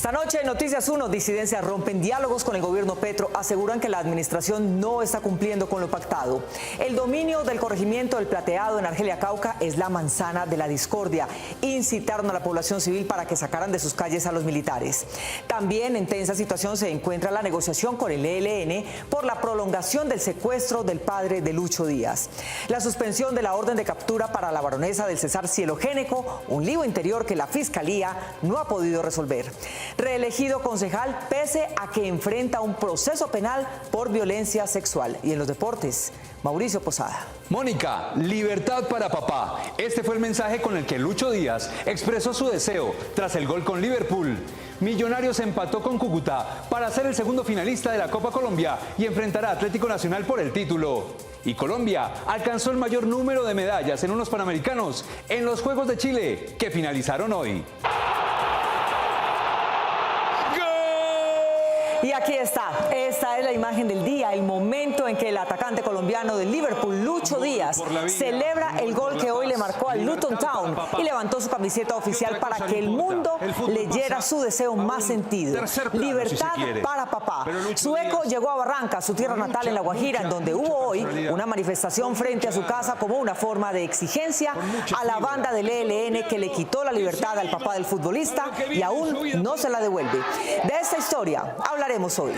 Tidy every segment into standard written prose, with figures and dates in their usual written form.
Esta noche en Noticias 1, disidencias rompen diálogos con el gobierno Petro, aseguran que la administración no está cumpliendo con lo pactado. El dominio del corregimiento del Plateado en Argelia, Cauca, es la manzana de la discordia. Incitaron a la población civil para que sacaran de sus calles a los militares. También en tensa situación se encuentra la negociación con el ELN por la prolongación del secuestro del padre de Lucho Díaz. La suspensión de la orden de captura para la baronesa del Cesar Cielo Géneco, un lío interior que la Fiscalía no ha podido resolver. Reelegido concejal pese a que enfrenta un proceso penal por violencia sexual. Y en los deportes, Mauricio Posada. Mónica, libertad para papá. Este fue el mensaje con el que Lucho Díaz expresó su deseo tras el gol con Liverpool. Millonarios empató con Cúcuta para ser el segundo finalista de la Copa Colombia y enfrentará a Atlético Nacional por el título. Y Colombia alcanzó el mayor número de medallas en unos Panamericanos en los Juegos de Chile, que finalizaron hoy. Y aquí está, esta es la imagen del día, el momento en que el atacante colombiano del Liverpool, Lucho Díaz, celebra el gol que hoy le marcó al Luton Town y levantó su camiseta oficial para que el mundo leyera su deseo más sentido. Libertad para papá. Su eco llegó a Barranca, su tierra natal en La Guajira, en donde hubo hoy una manifestación frente a su casa como una forma de exigencia a la banda del ELN que le quitó la libertad al papá del futbolista y aún no se la devuelve. De esta historia hablaremos hoy.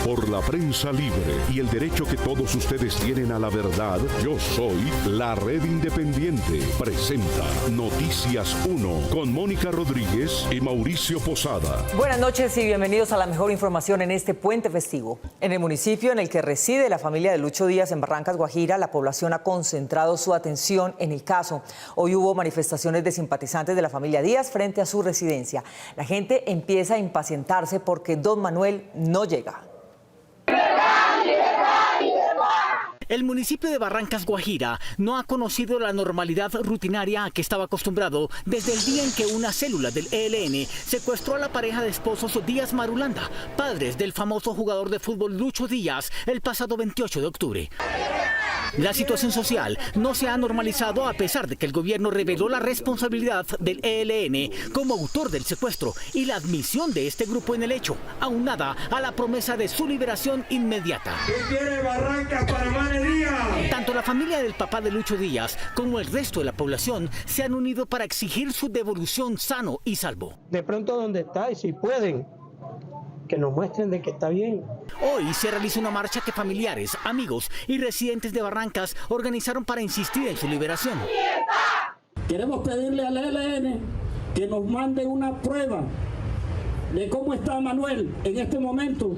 Por la prensa libre y el derecho que todos ustedes tienen a la verdad, Yo Soy la Red Independiente presenta Noticias 1 con Mónica Rodríguez y Mauricio Posada. Buenas noches y bienvenidos a la mejor información en este puente festivo. En el municipio en el que reside la familia de Lucho Díaz en Barrancas, Guajira, la población ha concentrado su atención en el caso. Hoy hubo manifestaciones de simpatizantes de la familia Díaz frente a su residencia. La gente empieza a impacientarse porque don Manuel no llega. El municipio de Barrancas, Guajira, no ha conocido la normalidad rutinaria a que estaba acostumbrado desde el día en que una célula del ELN secuestró a la pareja de esposos Díaz Marulanda, padres del famoso jugador de fútbol Lucho Díaz, el pasado 28 de octubre. La situación social no se ha normalizado a pesar de que el gobierno reveló la responsabilidad del ELN como autor del secuestro y la admisión de este grupo en el hecho, aunada a la promesa de su liberación inmediata. ¿Qué quiere Barrancas para Manuel Díaz? Tanto la familia del papá de Lucho Díaz como el resto de la población se han unido para exigir su devolución sano y salvo. De pronto, ¿dónde está? Y si pueden, que nos muestren de que está bien. Hoy se realiza una marcha que familiares, amigos y residentes de Barrancas organizaron para insistir en su liberación. Queremos pedirle al ELN que nos mande una prueba de cómo está Manuel en este momento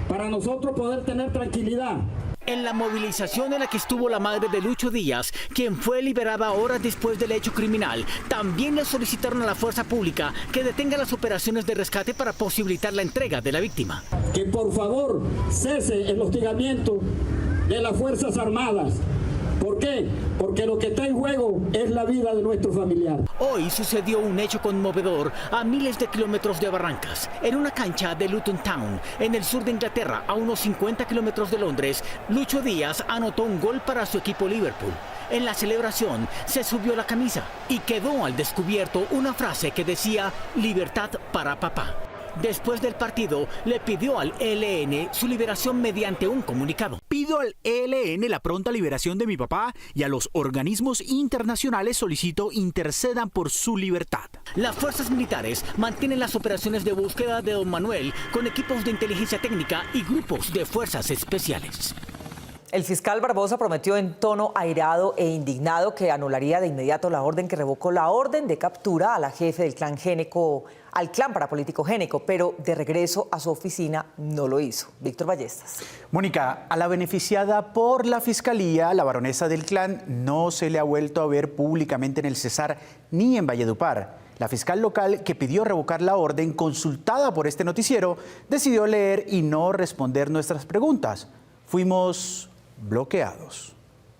para nosotros poder tener tranquilidad. En la movilización en la que estuvo la madre de Lucho Díaz, quien fue liberada horas después del hecho criminal, también le solicitaron a la fuerza pública que detenga las operaciones de rescate para posibilitar la entrega de la víctima. Que por favor cese el hostigamiento de las Fuerzas Armadas. ¿Por qué? Porque lo que está en juego es la vida de nuestro familiar. Hoy sucedió un hecho conmovedor a miles de kilómetros de Barrancas. En una cancha de Luton Town, en el sur de Inglaterra, a unos 50 kilómetros de Londres, Lucho Díaz anotó un gol para su equipo Liverpool. En la celebración se subió la camisa y quedó al descubierto una frase que decía «Libertad para papá». Después del partido, le pidió al ELN su liberación mediante un comunicado. Pido al ELN la pronta liberación de mi papá y a los organismos internacionales solicito intercedan por su libertad. Las fuerzas militares mantienen las operaciones de búsqueda de don Manuel con equipos de inteligencia técnica y grupos de fuerzas especiales. El fiscal Barbosa prometió en tono airado e indignado que anularía de inmediato la orden que revocó la orden de captura a la jefe del clan Géneco, al clan parapolítico Géneco, pero de regreso a su oficina no lo hizo. Víctor Ballestas. Mónica, a la beneficiada por la Fiscalía, la baronesa del clan, no se le ha vuelto a ver públicamente en el Cesar ni en Valledupar. La fiscal local, que pidió revocar la orden consultada por este noticiero, decidió leer y no responder nuestras preguntas. Fuimos bloqueados.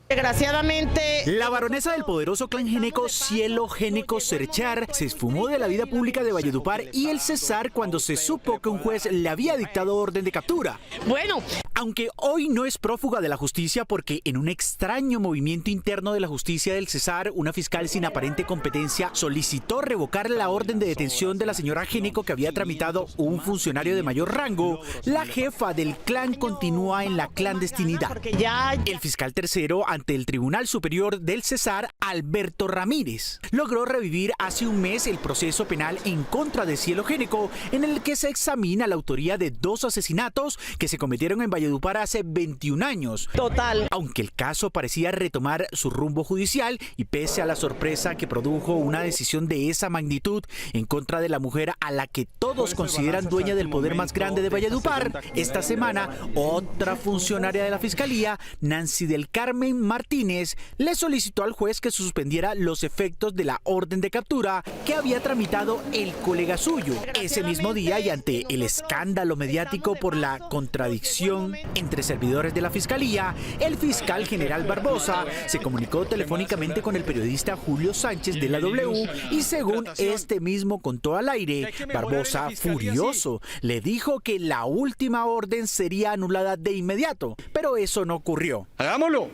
Desgraciadamente, la baronesa del poderoso clan Géneco, Cielo Géneco Cerchar, se esfumó de la vida pública de Valledupar y el Cesar cuando se supo que un juez le había dictado orden de captura. Bueno, Aunque hoy no es prófuga de la justicia porque en un extraño movimiento interno de la justicia del Cesar, una fiscal sin aparente competencia solicitó revocar la orden de detención de la señora Génico que había tramitado un funcionario de mayor rango, la jefa del clan continúa en la clandestinidad. El fiscal tercero ante el Tribunal Superior del Cesar, Alberto Ramírez, logró revivir hace un mes el proceso penal en contra de Cielo Génico, en el que se examina la autoría de 2 asesinatos que se cometieron en Valledupar hace 21 años. Aunque el caso parecía retomar su rumbo judicial y pese a la sorpresa que produjo una decisión de esa magnitud en contra de la mujer a la que todos consideran dueña del poder más grande de Valledupar, esta semana otra funcionaria de la Fiscalía, Nancy del Carmen Martínez, le solicitó al juez que suspendiera los efectos de la orden de captura que había tramitado el colega suyo. Ese mismo día y ante el escándalo mediático por la contradicción entre servidores de la Fiscalía, el fiscal general Barbosa se comunicó telefónicamente con el periodista Julio Sánchez de la W y según este mismo contó al aire, Barbosa, furioso, le dijo que la última orden sería anulada de inmediato, pero eso no ocurrió. ¡Hagámoslo!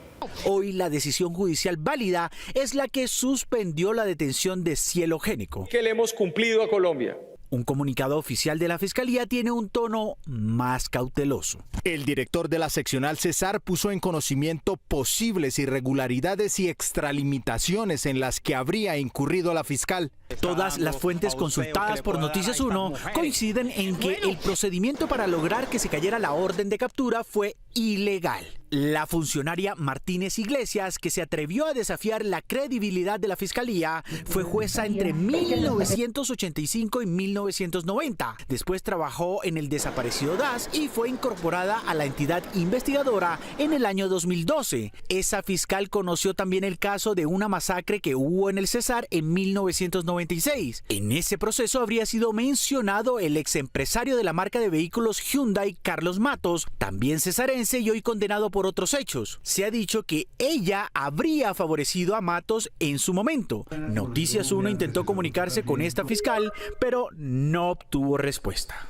Hoy la decisión judicial válida es la que suspendió la detención de Cielo Génico. Que le hemos cumplido a Colombia. Un comunicado oficial de la Fiscalía tiene un tono más cauteloso. El director de la seccional Cesar puso en conocimiento posibles irregularidades y extralimitaciones en las que habría incurrido la fiscal. Todas las fuentes consultadas por Noticias 1 coinciden en que el procedimiento para lograr que se cayera la orden de captura fue ilegal. La funcionaria Martínez Iglesias, que se atrevió a desafiar la credibilidad de la Fiscalía, fue jueza entre 1985 y 1990. Después trabajó en el desaparecido DAS y fue incorporada a la entidad investigadora en el año 2012. Esa fiscal conoció también el caso de una masacre que hubo en el Cesar en 1996. En ese proceso habría sido mencionado el exempresario de la marca de vehículos Hyundai, Carlos Matos, también cesarense y hoy condenado por otros hechos. Se ha dicho que ella habría favorecido a Matos en su momento. Noticias 1 intentó comunicarse con esta fiscal, pero no obtuvo respuesta.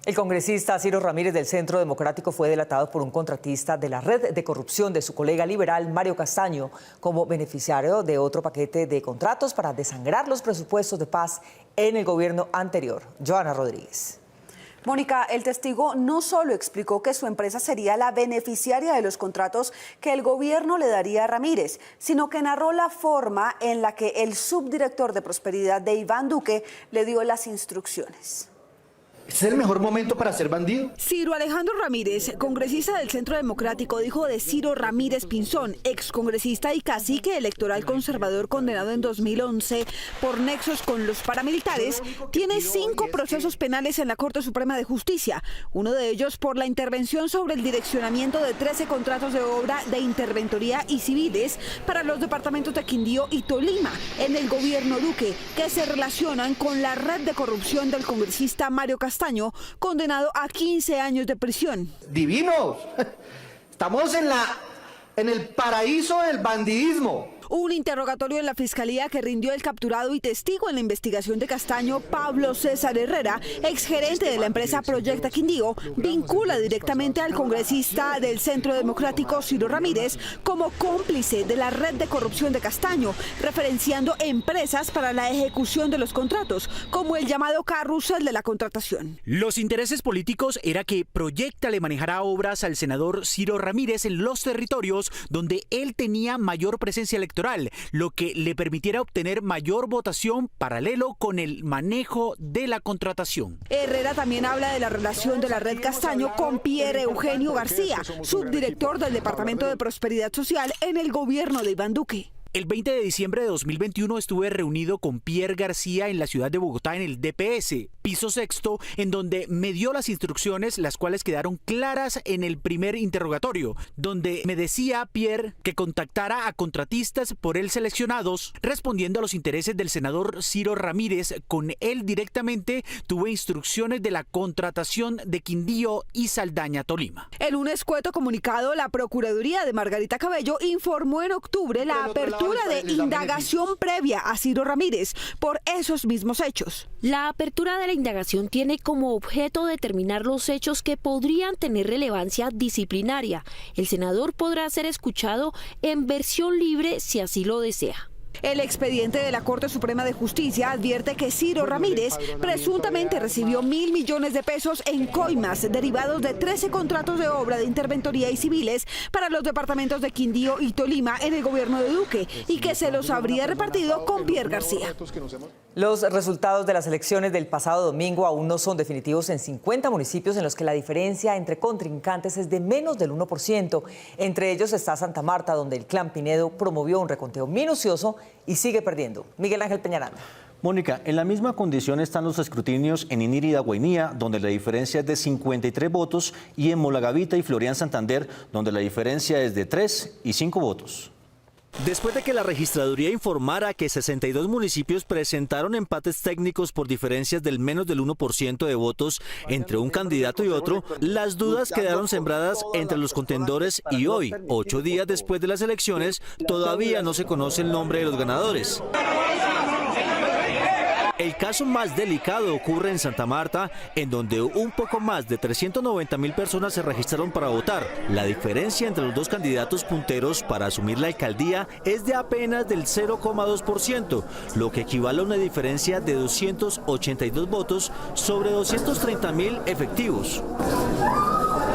El congresista Ciro Ramírez del Centro Democrático fue delatado por un contratista de la red de corrupción de su colega liberal Mario Castaño como beneficiario de otro paquete de contratos para desangrar los presupuestos de paz en el gobierno anterior. Joana Rodríguez. Mónica, el testigo no solo explicó que su empresa sería la beneficiaria de los contratos que el gobierno le daría a Ramírez, sino que narró la forma en la que el subdirector de Prosperidad de Iván Duque le dio las instrucciones. ¿Es el mejor momento para ser bandido? Ciro Alejandro Ramírez, congresista del Centro Democrático, dijo de Ciro Ramírez Pinzón, excongresista y cacique electoral conservador condenado en 2011 por nexos con los paramilitares, tiene 5 procesos penales en la Corte Suprema de Justicia, uno de ellos por la intervención sobre el direccionamiento de 13 contratos de obra de interventoría y civiles para los departamentos de Quindío y Tolima en el gobierno Duque, que se relacionan con la red de corrupción del congresista Mario Castaño, condenado a 15 años de prisión. ¡Divinos! Estamos en el paraíso del bandidismo. Un interrogatorio en la Fiscalía que rindió el capturado y testigo en la investigación de Castaño, Pablo César Herrera, exgerente de la empresa Proyecta Quindío, vincula directamente al congresista del Centro Democrático Ciro Ramírez como cómplice de la red de corrupción de Castaño, referenciando empresas para la ejecución de los contratos, como el llamado carrusel de la contratación. Los intereses políticos era que Proyecta le manejara obras al senador Ciro Ramírez en los territorios donde él tenía mayor presencia electoral, lo que le permitiera obtener mayor votación paralelo con el manejo de la contratación. Herrera también habla de la relación de la red Castaño con Pierre Eugenio García, subdirector del Departamento de Prosperidad Social en el gobierno de Iván Duque. El 20 de diciembre de 2021 estuve reunido con Pierre García en la ciudad de Bogotá en el DPS, piso sexto, en donde me dio las instrucciones, las cuales quedaron claras en el primer interrogatorio, donde me decía Pierre que contactara a contratistas por él seleccionados, respondiendo a los intereses del senador Ciro Ramírez. Con él directamente tuve instrucciones de la contratación de Quindío y Saldaña, Tolima. En un escueto comunicado, la Procuraduría de Margarita Cabello informó en octubre la apertura apertura de indagación previa a Ciro Ramírez por esos mismos hechos. La apertura de la indagación tiene como objeto determinar los hechos que podrían tener relevancia disciplinaria. El senador podrá ser escuchado en versión libre si así lo desea. El expediente de la Corte Suprema de Justicia advierte que Ciro Ramírez presuntamente recibió 1.000 millones de pesos en coimas derivados de 13 contratos de obra de interventoría y civiles para los departamentos de Quindío y Tolima en el gobierno de Duque y que se los habría repartido con Pierre García. Los resultados de las elecciones del pasado domingo aún no son definitivos en 50 municipios en los que la diferencia entre contrincantes es de menos del 1%. Entre ellos está Santa Marta, donde el clan Pinedo promovió un reconteo minucioso y sigue perdiendo. Miguel Ángel Peñaranda. Mónica, en la misma condición están los escrutinios en Inírida, Guainía, donde la diferencia es de 53 votos, y en Molagavita y Florian Santander, donde la diferencia es de 3 y 5 votos. Después de que la registraduría informara que 62 municipios presentaron empates técnicos por diferencias del menos del 1% de votos entre un candidato y otro, las dudas quedaron sembradas entre los contendores y hoy, 8 días después de las elecciones, todavía no se conoce el nombre de los ganadores. El caso más delicado ocurre en Santa Marta, en donde un poco más de 390.000 personas se registraron para votar. La diferencia entre los dos candidatos punteros para asumir la alcaldía es de apenas del 0,2%, lo que equivale a una diferencia de 282 votos sobre 230.000 efectivos.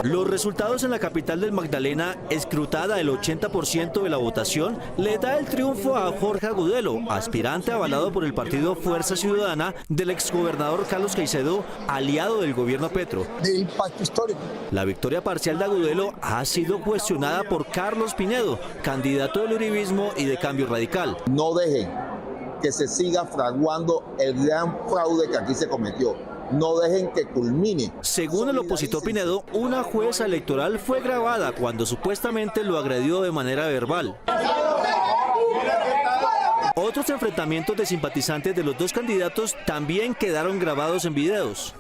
Los resultados en la capital del Magdalena, escrutada el 80% de la votación, le da el triunfo a Jorge Agudelo, aspirante avalado por el partido Fuerza Ciudadana del exgobernador Carlos Caicedo, aliado del gobierno Petro. De impacto histórico. La victoria parcial de Agudelo ha sido cuestionada por Carlos Pinedo, candidato del uribismo y de Cambio Radical. No dejen que se siga fraguando el gran fraude que aquí se cometió. No dejen que culmine. Según el opositor Pinedo, una jueza electoral fue grabada cuando supuestamente lo agredió de manera verbal. Otros enfrentamientos de simpatizantes de los dos candidatos también quedaron grabados en videos.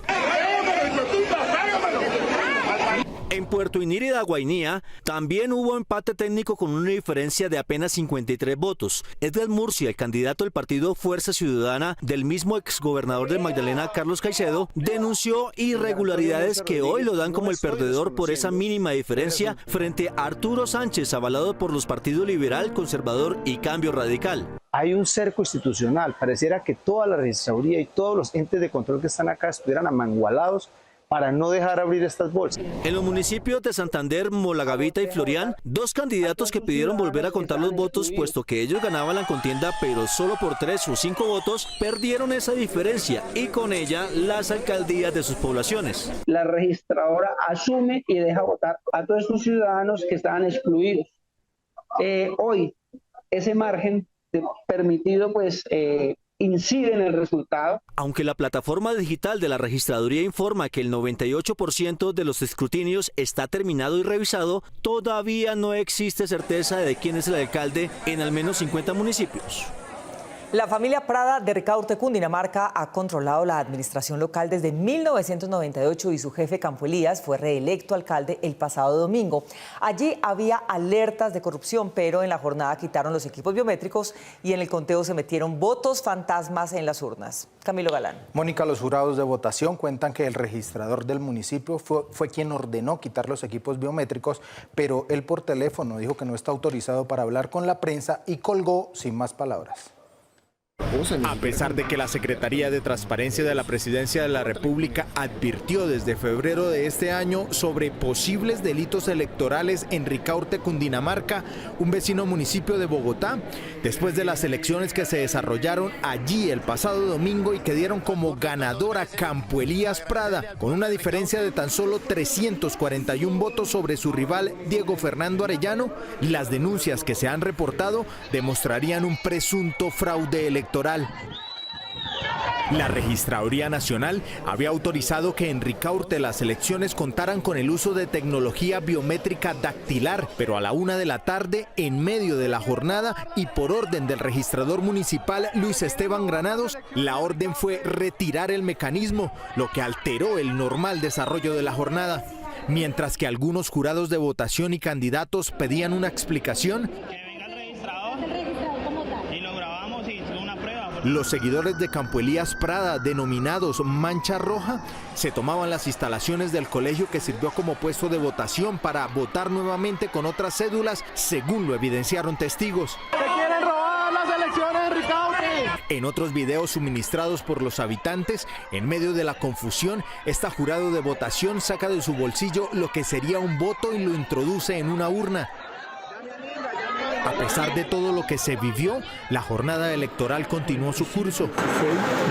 En Puerto Inírida, Guainía, también hubo empate técnico con una diferencia de apenas 53 votos. Edgar Murcia, el candidato del partido Fuerza Ciudadana del mismo exgobernador de Magdalena, Carlos Caicedo, denunció irregularidades que hoy lo dan como el perdedor por esa mínima diferencia frente a Arturo Sánchez, avalado por los partidos Liberal, Conservador y Cambio Radical. Hay un cerco institucional. Pareciera que toda la registraduría y todos los entes de control que están acá estuvieran amangualados para no dejar abrir estas bolsas. En los municipios de Santander, Molagavita y Florian, dos candidatos que pidieron volver a contar los votos, puesto que ellos ganaban la contienda, pero solo por 3 o 5 votos, perdieron esa diferencia y con ella las alcaldías de sus poblaciones. La registradora asume y deja votar a todos estos ciudadanos que estaban excluidos. Hoy, ese margen permitido, incide en el resultado. Aunque la plataforma digital de la registraduría informa que el 98% de los escrutinios está terminado y revisado, todavía no existe certeza de quién es el alcalde en al menos 50 municipios. La familia Prada de Ricaurte, Cundinamarca, ha controlado la administración local desde 1998 y su jefe, Campo Elías, fue reelecto alcalde el pasado domingo. Allí había alertas de corrupción, pero en la jornada quitaron los equipos biométricos y en el conteo se metieron votos fantasmas en las urnas. Camilo Galán. Mónica, los jurados de votación cuentan que el registrador del municipio fue quien ordenó quitar los equipos biométricos, pero él por teléfono dijo que no está autorizado para hablar con la prensa y colgó sin más palabras. A pesar de que la Secretaría de Transparencia de la Presidencia de la República advirtió desde febrero de este año sobre posibles delitos electorales en Ricaurte, Cundinamarca, un vecino municipio de Bogotá, después de las elecciones que se desarrollaron allí el pasado domingo y que dieron como ganadora Campo Elías Prada, con una diferencia de tan solo 341 votos sobre su rival Diego Fernando Arellano, las denuncias que se han reportado demostrarían un presunto fraude electoral. La Registraduría Nacional había autorizado que en Ricaurte las elecciones contaran con el uso de tecnología biométrica dactilar, pero a la 1 de la tarde, en medio de la jornada y por orden del registrador municipal Luis Esteban Granados, la orden fue retirar el mecanismo, lo que alteró el normal desarrollo de la jornada. Mientras que algunos jurados de votación y candidatos pedían una explicación, Los seguidores de Campo Elías Prada, denominados Mancha Roja, se tomaban las instalaciones del colegio que sirvió como puesto de votación para votar nuevamente con otras cédulas, según lo evidenciaron testigos. ¡Se quieren robar las elecciones de Ricaurte! En otros videos suministrados por los habitantes, en medio de la confusión, esta jurado de votación saca de su bolsillo lo que sería un voto y lo introduce en una urna. A pesar de todo lo que se vivió, la jornada electoral continuó su curso.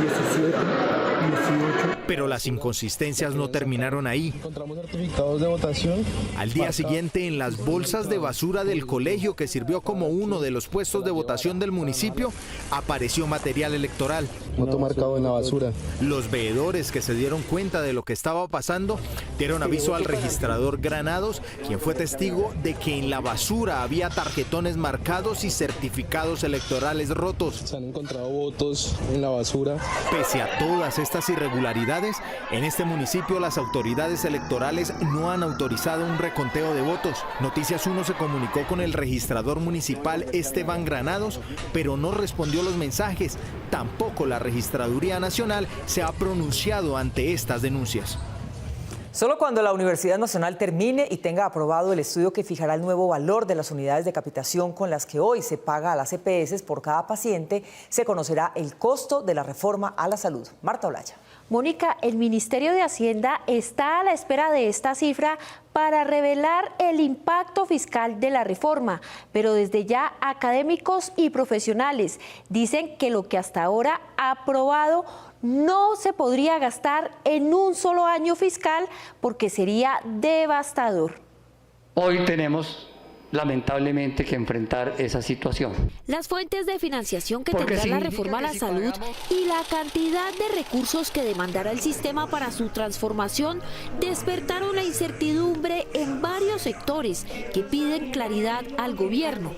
16, 17, 18. Pero las inconsistencias no terminaron ahí. Encontramos certificados de votación. Al día siguiente, en las bolsas de basura del colegio que sirvió como uno de los puestos de votación del municipio, apareció material electoral. Voto marcado en la basura. Los veedores que se dieron cuenta de lo que estaba pasando dieron aviso al registrador Granados, quien fue testigo de que en la basura había tarjetones marcados y certificados electorales rotos. Se han encontrado votos en la basura. Pese a todas estas irregularidades, en este municipio las autoridades electorales no han autorizado un reconteo de votos. Noticias 1 se comunicó con el registrador municipal Esteban Granados, pero no respondió los mensajes. Tampoco la Registraduría Nacional se ha pronunciado ante estas denuncias. Solo cuando la Universidad Nacional termine y tenga aprobado el estudio que fijará el nuevo valor de las unidades de capitación con las que hoy se paga a las EPS por cada paciente, se conocerá el costo de la reforma a la salud. Marta Olaya. Mónica, el Ministerio de Hacienda está a la espera de esta cifra para revelar el impacto fiscal de la reforma, pero desde ya académicos y profesionales dicen que lo que hasta ahora ha aprobado no se podría gastar en un solo año fiscal porque sería devastador. Hoy tenemos lamentablemente que enfrentar esa situación. Las fuentes de financiación que tendrá la reforma a la salud y la cantidad de recursos que demandará el sistema para su transformación despertaron la incertidumbre en varios sectores que piden claridad al gobierno.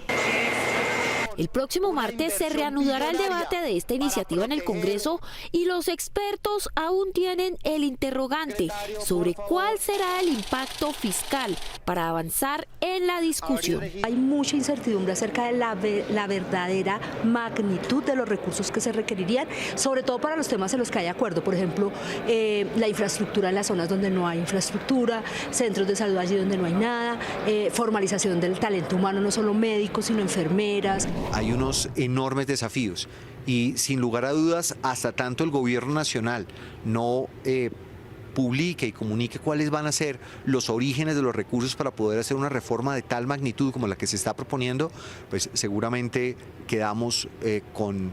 El próximo martes se reanudará el debate de esta iniciativa en el Congreso y los expertos aún tienen el interrogante sobre cuál será el impacto fiscal para avanzar en la discusión. Hay mucha incertidumbre acerca de la verdadera magnitud de los recursos que se requerirían, sobre todo para los temas en los que hay acuerdo, por ejemplo, la infraestructura en las zonas donde no hay infraestructura, centros de salud allí donde no hay nada, formalización del talento humano, no solo médicos, sino enfermeras. Hay unos enormes desafíos y sin lugar a dudas, hasta tanto el gobierno nacional no publique y comunique cuáles van a ser los orígenes de los recursos para poder hacer una reforma de tal magnitud como la que se está proponiendo, pues seguramente quedamos con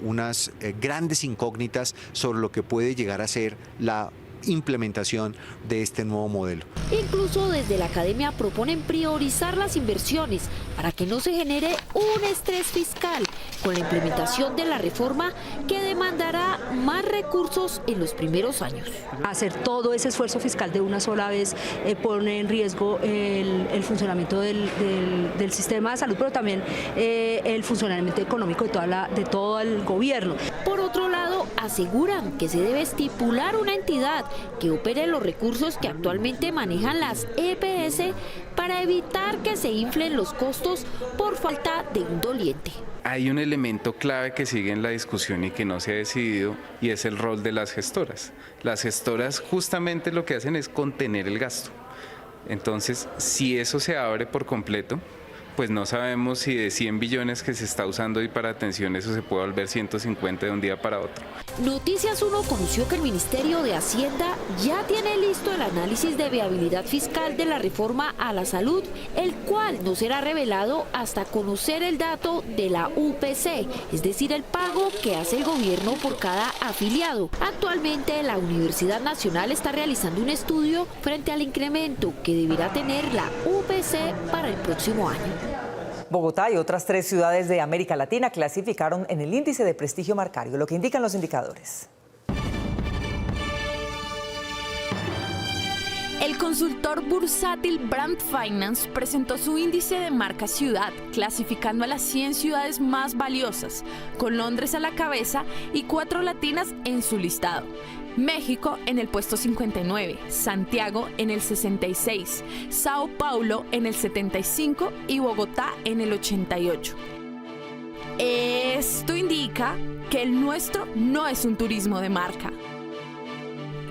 unas grandes incógnitas sobre lo que puede llegar a ser la implementación de este nuevo modelo. Incluso desde la academia proponen priorizar las inversiones para que no se genere un estrés fiscal con la implementación de la reforma que demandará más recursos en los primeros años. Hacer todo ese esfuerzo fiscal de una sola vez pone en riesgo el funcionamiento del sistema de salud, pero también el funcionamiento económico de todo el gobierno. Por otro lado, aseguran que se debe estipular una entidad que opere los recursos que actualmente manejan las EPS para evitar que se inflen los costos por falta de un doliente. Hay un elemento clave que sigue en la discusión y que no se ha decidido, y es el rol de las gestoras. Las gestoras justamente lo que hacen es contener el gasto. Entonces, si eso se abre por completo, pues no sabemos si de 100 billones que se está usando hoy para atención eso se puede volver 150 de un día para otro. Noticias 1 conoció que el Ministerio de Hacienda ya tiene listo el análisis de viabilidad fiscal de la reforma a la salud, el cual no será revelado hasta conocer el dato de la UPC, es decir, el pago que hace el gobierno por cada afiliado. Actualmente la Universidad Nacional está realizando un estudio frente al incremento que deberá tener la UPC para el próximo año. Bogotá y otras 3 ciudades de América Latina clasificaron en el índice de prestigio Marcario, lo que indican los indicadores. El consultor bursátil Brand Finance presentó su índice de marca ciudad, clasificando a las 100 ciudades más valiosas, con Londres a la cabeza y 4 latinas en su listado. México en el puesto 59, Santiago en el 66, Sao Paulo en el 75 y Bogotá en el 88. Esto indica que el nuestro no es un turismo de marca.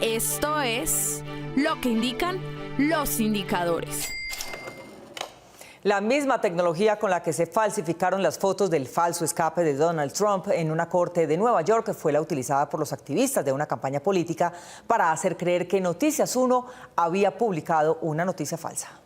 Esto es lo que indican los indicadores. La misma tecnología con la que se falsificaron las fotos del falso escape de Donald Trump en una corte de Nueva York fue la utilizada por los activistas de una campaña política para hacer creer que Noticias 1 había publicado una noticia falsa.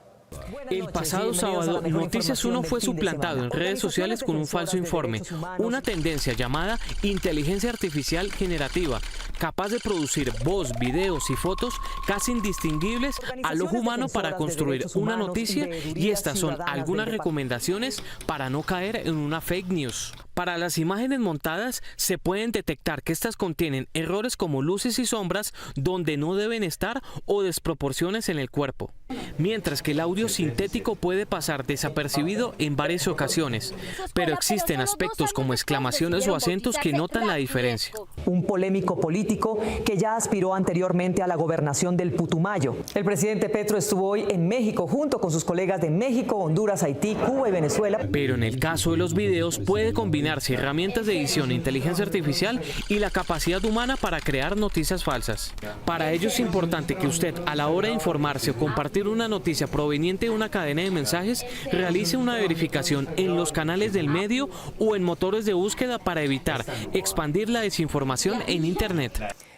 El pasado sábado, Noticias 1 fue suplantado en redes sociales con un falso informe, una tendencia llamada inteligencia artificial generativa, capaz de producir voz, videos y fotos casi indistinguibles al ojo humano para construir una noticia, y estas son algunas recomendaciones para no caer en una fake news. Para las imágenes montadas se pueden detectar que estas contienen errores como luces y sombras donde no deben estar o desproporciones en el cuerpo, mientras que el audio sintético puede pasar desapercibido en varias ocasiones, pero existen aspectos como exclamaciones o acentos que notan la diferencia. Un polémico político que ya aspiró anteriormente a la gobernación del Putumayo. El presidente Petro estuvo hoy en México junto con sus colegas de México, Honduras, Haití, Cuba y Venezuela. Pero en el caso de los videos puede combinarse herramientas de edición e inteligencia artificial y la capacidad humana para crear noticias falsas. Para ello es importante que usted, a la hora de informarse o compartir una noticia proveniente de una cadena de mensajes, realice una verificación en los canales del medio o en motores de búsqueda para evitar expandir la desinformación en Internet.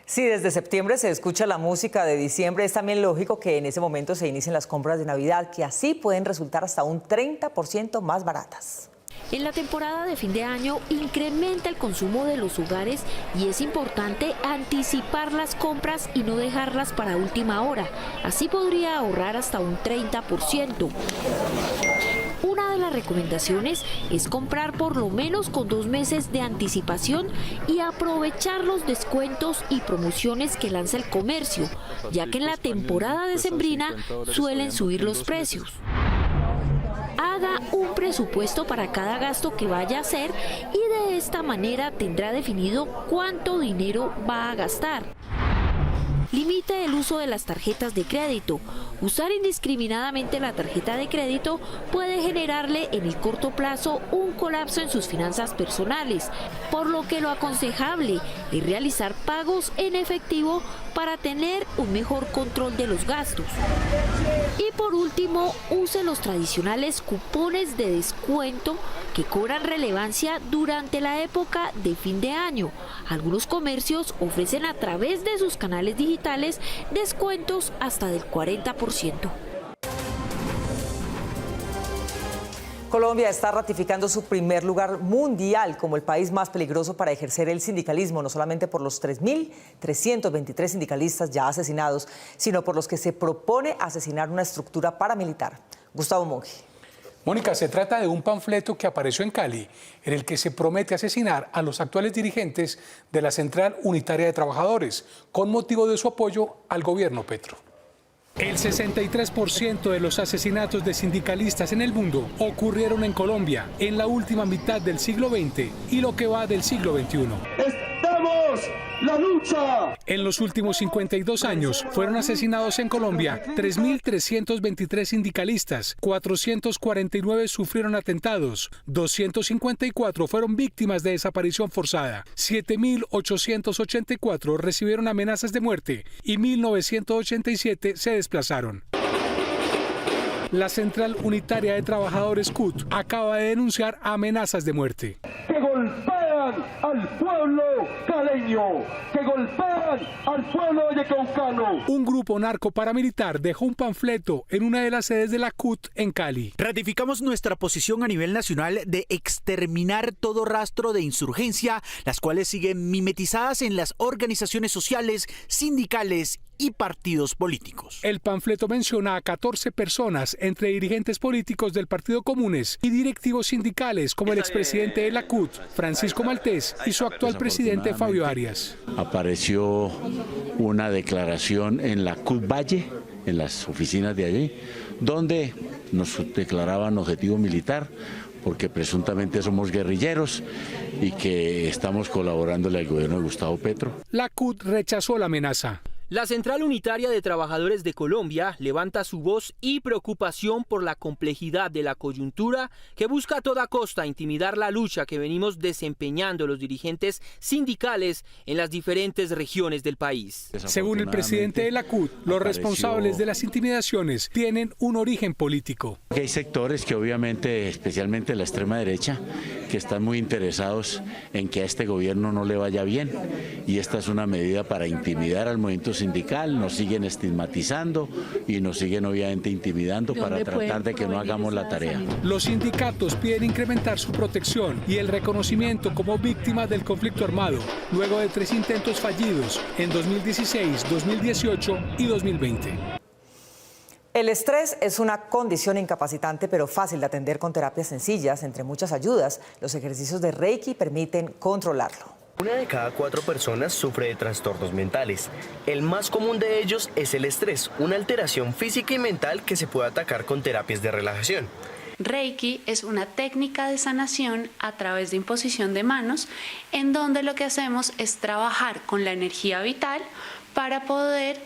Si desde septiembre se escucha la música de diciembre, es también lógico que en ese momento se inicien las compras de Navidad, que así pueden resultar hasta un 30% más baratas. En la temporada de fin de año incrementa el consumo de los hogares y es importante anticipar las compras y no dejarlas para última hora. Así podría ahorrar hasta un 30%. Una de las recomendaciones es comprar por lo menos con 2 meses de anticipación y aprovechar los descuentos y promociones que lanza el comercio, ya que en la temporada decembrina suelen subir los precios. Haga un presupuesto para cada gasto que vaya a hacer y de esta manera tendrá definido cuánto dinero va a gastar. Limite el uso de las tarjetas de crédito. Usar indiscriminadamente la tarjeta de crédito puede generarle en el corto plazo un colapso en sus finanzas personales, por lo que lo aconsejable es realizar pagos en efectivo para tener un mejor control de los gastos. Y por último, use los tradicionales cupones de descuento que cobran relevancia durante la época de fin de año. Algunos comercios ofrecen a través de sus canales digitales descuentos hasta del 40%. Colombia está ratificando su primer lugar mundial como el país más peligroso para ejercer el sindicalismo, no solamente por los 3.323 sindicalistas ya asesinados, sino por los que se propone asesinar una estructura paramilitar. Gustavo Monge. Mónica, se trata de un panfleto que apareció en Cali, en el que se promete asesinar a los actuales dirigentes de la Central Unitaria de Trabajadores, con motivo de su apoyo al gobierno Petro. El 63% de los asesinatos de sindicalistas en el mundo ocurrieron en Colombia en la última mitad del siglo XX y lo que va del siglo XXI. ¡Estamos la lucha! En los últimos 52 años fueron asesinados en Colombia 3.323 sindicalistas, 449 sufrieron atentados, 254 fueron víctimas de desaparición forzada, 7.884 recibieron amenazas de muerte y 1.987 se desplazaron. La Central Unitaria de Trabajadores CUT acaba de denunciar amenazas de muerte. ¡Que golpean al pueblo caleño! ¡Que golpean al pueblo vallecaucano! Un grupo narcoparamilitar dejó un panfleto en una de las sedes de la CUT en Cali. Ratificamos nuestra posición a nivel nacional de exterminar todo rastro de insurgencia, las cuales siguen mimetizadas en las organizaciones sociales, sindicales y partidos políticos. El panfleto menciona a 14 personas, entre dirigentes políticos del Partido Comunes y directivos sindicales como el expresidente de la CUT, Francisco Maltés, y su actual presidente Fabio Arias. Apareció una declaración en la CUT Valle, en las oficinas de allí, donde nos declaraban objetivo militar, porque presuntamente somos guerrilleros y que estamos colaborándole al gobierno de Gustavo Petro. La CUT rechazó la amenaza. La Central Unitaria de Trabajadores de Colombia levanta su voz y preocupación por la complejidad de la coyuntura que busca a toda costa intimidar la lucha que venimos desempeñando los dirigentes sindicales en las diferentes regiones del país. Según el presidente de la CUT, los responsables de las intimidaciones tienen un origen político. Hay sectores que obviamente, especialmente la extrema derecha, que están muy interesados en que a este gobierno no le vaya bien, y esta es una medida para intimidar al movimiento sindical. Nos siguen estigmatizando y nos siguen obviamente intimidando para tratar de que no hagamos la tarea. Los sindicatos piden incrementar su protección y el reconocimiento como víctimas del conflicto armado, luego de 3 intentos fallidos en 2016, 2018 y 2020. El estrés es una condición incapacitante pero fácil de atender con terapias sencillas. Entre muchas ayudas, los ejercicios de Reiki permiten controlarlo. 1 de cada 4 personas sufre de trastornos mentales. El más común de ellos es el estrés, una alteración física y mental que se puede atacar con terapias de relajación. Reiki es una técnica de sanación a través de imposición de manos, en donde lo que hacemos es trabajar con la energía vital para poder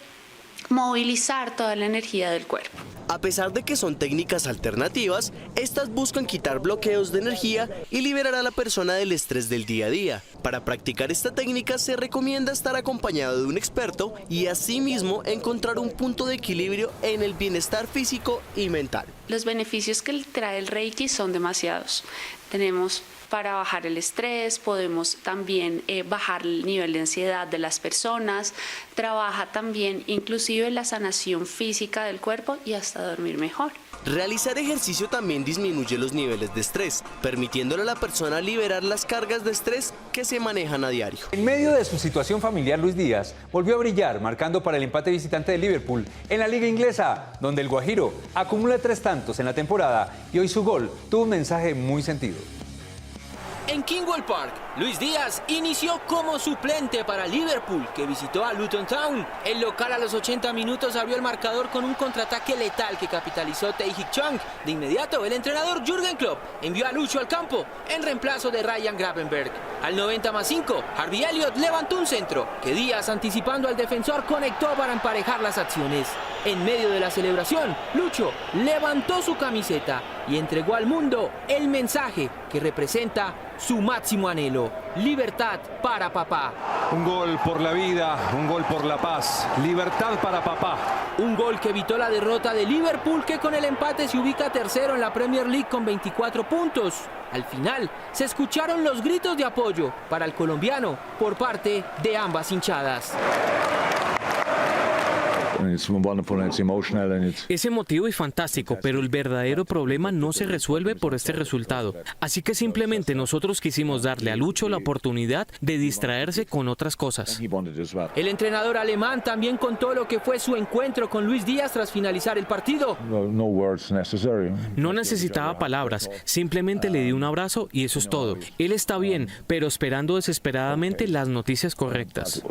movilizar toda la energía del cuerpo. A pesar de que son técnicas alternativas, estas buscan quitar bloqueos de energía y liberar a la persona del estrés del día a día. Para practicar esta técnica se recomienda estar acompañado de un experto y asimismo encontrar un punto de equilibrio en el bienestar físico y mental. Los beneficios que trae el Reiki son demasiados. Tenemos para bajar el estrés, podemos también bajar el nivel de ansiedad de las personas, trabaja también inclusive la sanación física del cuerpo y hasta dormir mejor. Realizar ejercicio también disminuye los niveles de estrés, permitiéndole a la persona liberar las cargas de estrés que se manejan a diario. En medio de su situación familiar, Luis Díaz volvió a brillar, marcando para el empate visitante de Liverpool en la Liga Inglesa, donde el Guajiro acumula 3 tantos en la temporada y hoy su gol tuvo un mensaje muy sentido. En Kingwell Park, Luis Díaz inició como suplente para Liverpool, que visitó a Luton Town. El local a los 80 minutos abrió el marcador con un contraataque letal que capitalizó Tae-Hik Chung. De inmediato, el entrenador Jürgen Klopp envió a Lucho al campo en reemplazo de Ryan Gravenberch. Al 90+5, Harvey Elliott levantó un centro que Díaz, anticipando al defensor, conectó para emparejar las acciones. En medio de la celebración, Lucho levantó su camiseta y entregó al mundo el mensaje que representa su máximo anhelo: libertad para papá. Un gol por la vida, un gol por la paz, libertad para papá. Un gol que evitó la derrota de Liverpool, que con el empate se ubica tercero en la Premier League con 24 puntos. Al final, se escucharon los gritos de apoyo para el colombiano por parte de ambas hinchadas. Es emotivo y fantástico, pero el verdadero problema no se resuelve por este resultado. Así que simplemente nosotros quisimos darle a Lucho la oportunidad de distraerse con otras cosas. El entrenador alemán también contó lo que fue su encuentro con Luis Díaz tras finalizar el partido. No necesitaba palabras, simplemente le di un abrazo y eso es todo. Él está bien, pero esperando desesperadamente las noticias correctas.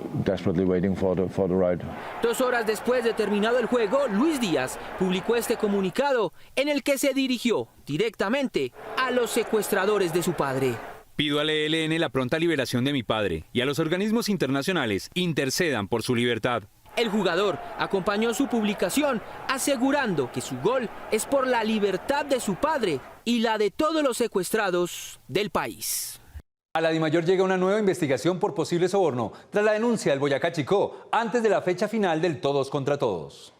2 horas después de terminado el juego, Luis Díaz publicó este comunicado en el que se dirigió directamente a los secuestradores de su padre. Pido al ELN la pronta liberación de mi padre y a los organismos internacionales intercedan por su libertad. El jugador acompañó su publicación asegurando que su gol es por la libertad de su padre y la de todos los secuestrados del país. A la DIMAYOR llega una nueva investigación por posible soborno tras la denuncia del Boyacá Chicó antes de la fecha final del todos contra todos.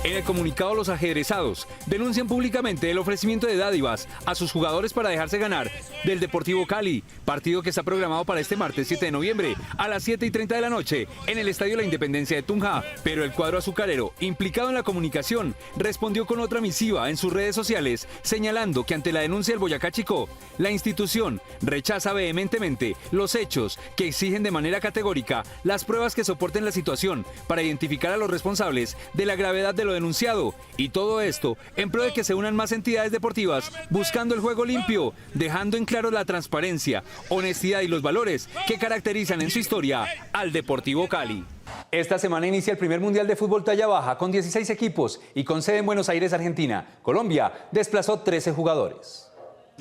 En el comunicado, los ajedrezados denuncian públicamente el ofrecimiento de dádivas a sus jugadores para dejarse ganar del Deportivo Cali, partido que está programado para este martes 7 de noviembre a las 7:30 de la noche en el Estadio La Independencia de Tunja. Pero el cuadro azucarero, implicado en la comunicación, respondió con otra misiva en sus redes sociales, señalando que ante la denuncia del Boyacá Chicó, la institución rechaza vehementemente los hechos que exigen de manera categórica las pruebas que soporten la situación para identificar a los responsables de la gravedad de lo denunciado, y todo esto en pro de que se unan más entidades deportivas buscando el juego limpio, dejando en claro la transparencia, honestidad y los valores que caracterizan en su historia al Deportivo Cali. Esta semana inicia el primer Mundial de Fútbol Talla Baja con 16 equipos y con sede en Buenos Aires, Argentina. Colombia desplazó 13 jugadores.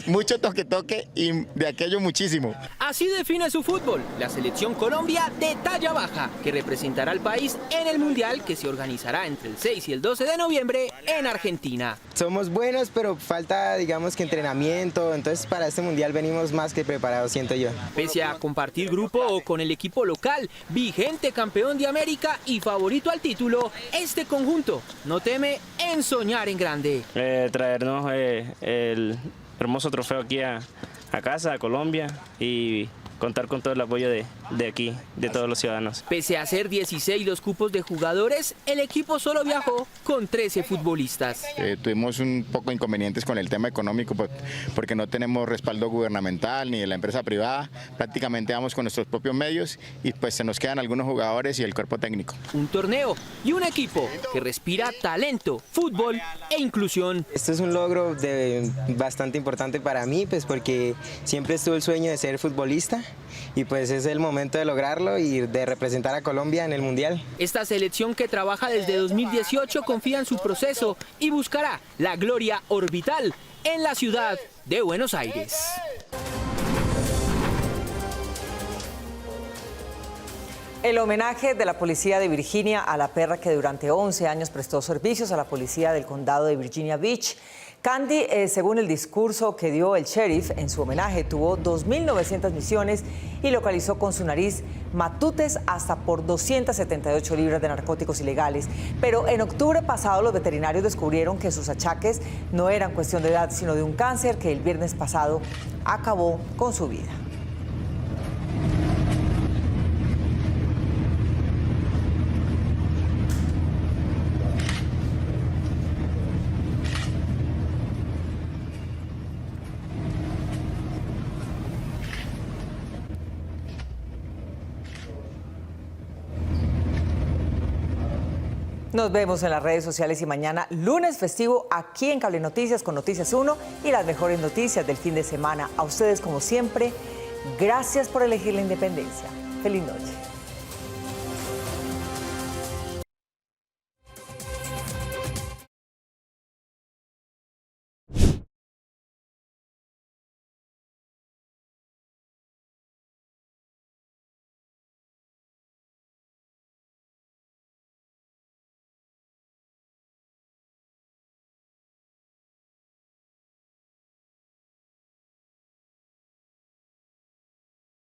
Mucho toque y de aquello muchísimo. Así define su fútbol, la selección Colombia de talla baja, que representará al país en el Mundial que se organizará entre el 6 y el 12 de noviembre en Argentina. Somos buenos, pero falta, digamos, que entrenamiento, entonces para este Mundial venimos más que preparados, siento yo. Pese a compartir grupo con el equipo local, vigente campeón de América y favorito al título, este conjunto no teme en soñar en grande. Traernos el hermoso trofeo aquí a casa, a Colombia, y contar con todo el apoyo de aquí, de todos los ciudadanos. Pese a ser 16 los cupos de jugadores, el equipo solo viajó con 13 futbolistas. Tuvimos un poco inconvenientes con el tema económico porque no tenemos respaldo gubernamental ni de la empresa privada. Prácticamente vamos con nuestros propios medios y pues se nos quedan algunos jugadores y el cuerpo técnico. Un torneo y un equipo que respira talento, fútbol e inclusión. Esto es un logro bastante importante para mí, pues porque siempre estuve el sueño de ser futbolista y pues es el momento de lograrlo y de representar a Colombia en el Mundial. Esta selección que trabaja desde 2018 confía en su proceso y buscará la gloria orbital en la ciudad de Buenos Aires. El homenaje de la policía de Virginia a la perra que durante 11 años prestó servicios a la policía del condado de Virginia Beach. Candy, según el discurso que dio el sheriff en su homenaje, tuvo 2.900 misiones y localizó con su nariz matutes hasta por 278 libras de narcóticos ilegales. Pero en octubre pasado los veterinarios descubrieron que sus achaques no eran cuestión de edad, sino de un cáncer que el viernes pasado acabó con su vida. Nos vemos en las redes sociales y mañana, lunes festivo, aquí en Cable Noticias con Noticias 1 y las mejores noticias del fin de semana. A ustedes, como siempre, gracias por elegir la independencia. Feliz noche.